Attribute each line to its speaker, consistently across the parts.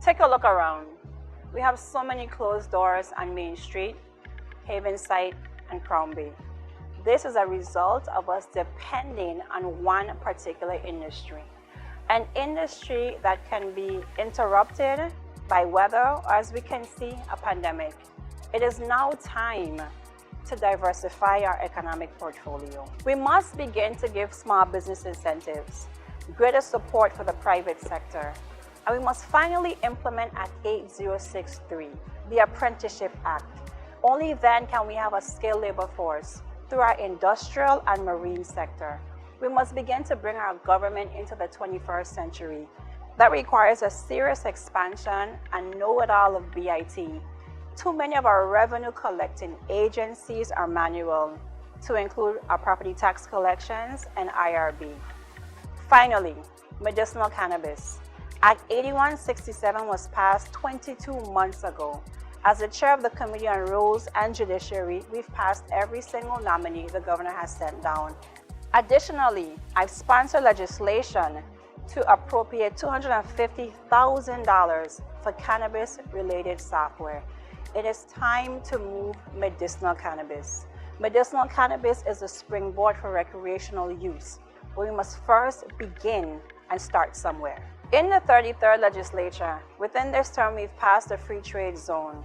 Speaker 1: Take a look around. We have so many closed doors on Main Street, Havenside, and Crown Bay. This is a result of us depending on one particular industry. An industry that can be interrupted by weather, or as we can see, a pandemic. It is now time to diversify our economic portfolio. We must begin to give small business incentives, greater support for the private sector, and we must finally implement Act 8063, the Apprenticeship Act. Only then can we have a skilled labor force through our industrial and marine sector. We must begin to bring our government into the 21st century. That requires a serious expansion and know-it-all of BIT. Too many of our revenue collecting agencies are manual, to include our property tax collections and IRB. Finally, medicinal cannabis. Act 8167 was passed 22 months ago. As the chair of the Committee on Rules and Judiciary, we've passed every single nominee the governor has sent down. Additionally, I've sponsored legislation to appropriate $250,000 for cannabis-related software. It is time to move medicinal cannabis. Medicinal cannabis is a springboard for recreational use, but we must first begin and start somewhere. In the 33rd legislature, within this term, we've passed the free trade zone.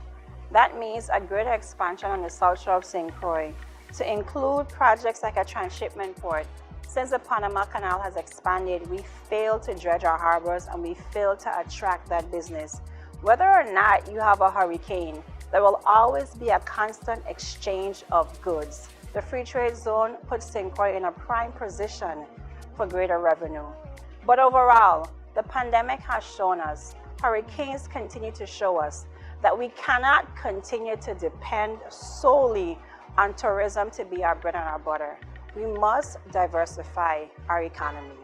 Speaker 1: That means a greater expansion on the South Shore of St. Croix to include projects like a transshipment port. Since the Panama Canal has expanded, we failed to dredge our harbors and we failed to attract that business. Whether or not you have a hurricane, there will always be a constant exchange of goods. The free trade zone puts St. Croix in a prime position for greater revenue. But overall, the pandemic has shown us, hurricanes continue to show us, that we cannot continue to depend solely on tourism to be our bread and our butter. We must diversify our economy.